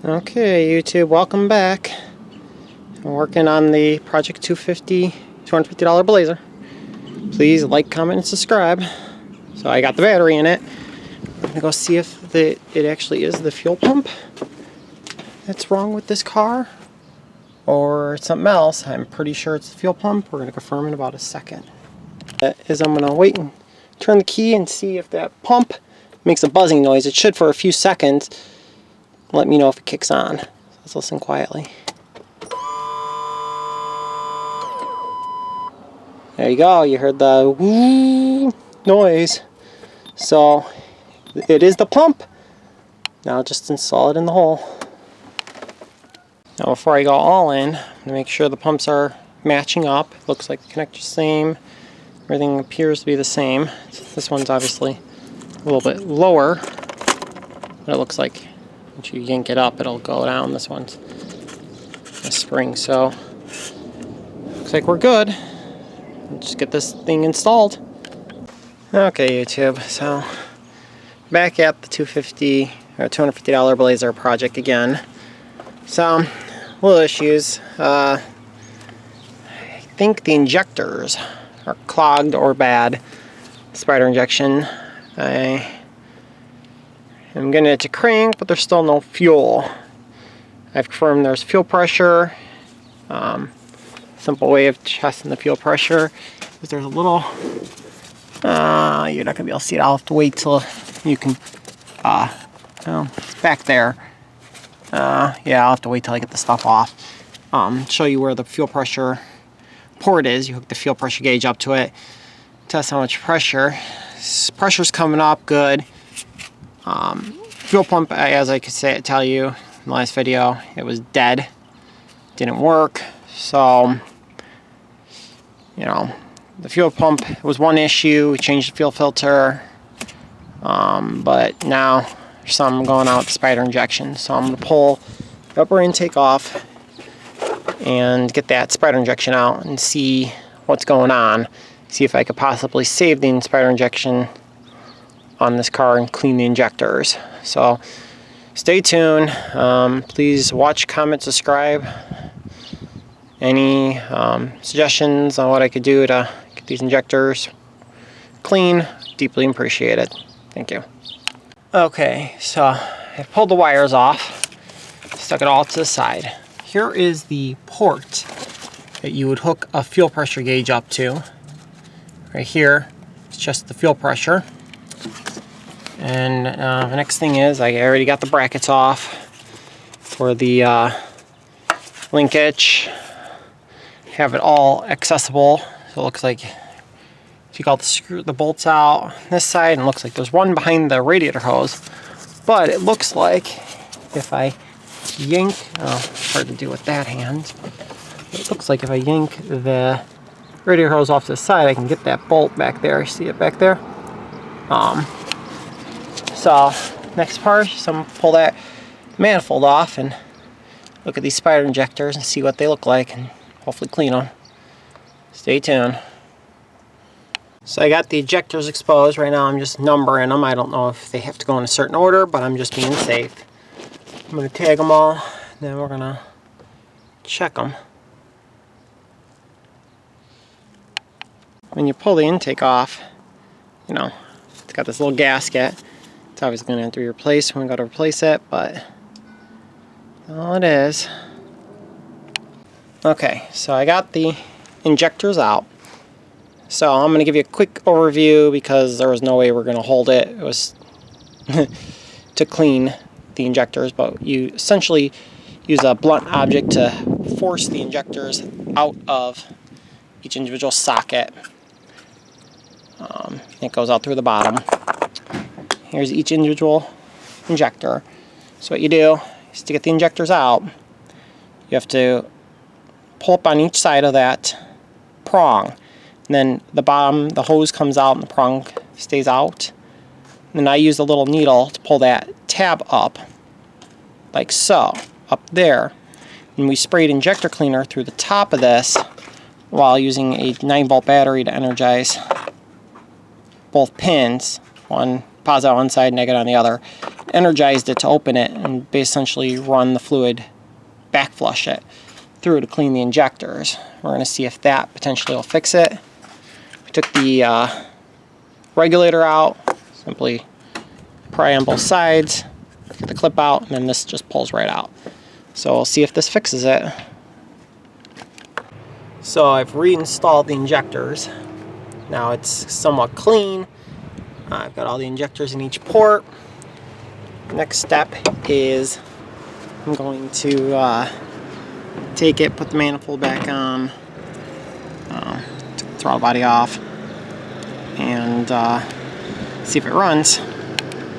Okay, YouTube, welcome back. I'm working on the Project $250 Blazer. Please like, comment, and subscribe. So I got the battery in it. I'm gonna go see if it actually is the fuel pump that's wrong with this car, or something else. I'm pretty sure it's the fuel pump. We're gonna confirm in about a second. That is, I'm gonna wait and turn the key and see if that pump makes a buzzing noise. It should for a few seconds. Let me know if it kicks on. So let's listen quietly. There you go. You heard the woo noise. So it is the pump. Now just install it in the hole. Now before I go all in, I'm going to make sure the pumps are matching up. It looks like the connector's the same. Everything appears to be the same. This one's obviously a little bit lower, but it looks like once you yank it up, it'll go down. This one's a spring, so looks like we're good. Let's just get this thing installed. Okay, YouTube, so back at the $250 Blazer project again. So, little issues. I think the injectors are clogged or bad. Spider injection. I'm getting it to crank, but there's still no fuel. I've confirmed there's fuel pressure. Simple way of testing the fuel pressure is there's a little, you're not going to be able to see it. I'll have to wait till you can, it's back there. Yeah, I'll have to wait till I get the stuff off. Show you where the fuel pressure port is. You hook the fuel pressure gauge up to it. Test how much pressure. Pressure's coming up good. Fuel pump, as I could tell you in the last video, it was dead. Didn't work. So, you know, the fuel pump was one issue. We changed the fuel filter. But now there's something going on with the spider injection. So I'm going to pull the upper intake off and get that spider injection out and see what's going on. See if I could possibly save the spider injection on this car and clean the injectors. So stay tuned. Please watch, comment, subscribe. Any suggestions on what I could do to get these injectors clean, deeply appreciated. Thank you. Okay, so I pulled the wires off, stuck it all to the side. Here is the port that you would hook a fuel pressure gauge up to. Right here, it's just the fuel pressure. And the next thing is, I already got the brackets off for the linkage. Have it all accessible. So it looks like if you got the bolts out on this side, and it looks like there's one behind the radiator hose. But it looks like if I yank, hard to do with that hand. It looks like if I yank the radiator hose off to the side, I can get that bolt back there. See it back there? So next part, so I'm gonna pull that manifold off and look at these spider injectors and see what they look like and hopefully clean them. Stay tuned. So I got the injectors exposed. Right now I'm just numbering them. I don't know if they have to go in a certain order, but I'm just being safe. I'm going to tag them all, then we're going to check them. When you pull the intake off, you know, it's got this little gasket. It's obviously going to have to be replaced when we go to replace it, but all it is. Okay, so I got the injectors out. So I'm going to give you a quick overview because there was no way we're going to hold it. It was to clean the injectors, but you essentially use a blunt object to force the injectors out of each individual socket. It goes out through the bottom. Here's each individual injector. So what you do is to get the injectors out, you have to pull up on each side of that prong. And then the bottom, the hose comes out and the prong stays out. And then I use a little needle to pull that tab up, like so, up there. And we sprayed injector cleaner through the top of this while using a 9-volt battery to energize both pins, one positive on one side, negative on the other. energized it to open it and essentially run the fluid, backflush it through to clean the injectors. We're going to see if that potentially will fix it. We took the regulator out, simply pry on both sides, get the clip out, and then this just pulls right out. So we'll see if this fixes it. So I've reinstalled the injectors. Now it's somewhat clean. I've got all the injectors in each port. Next step is I'm going to take it, put the manifold back on, take the throttle body off, and see if it runs.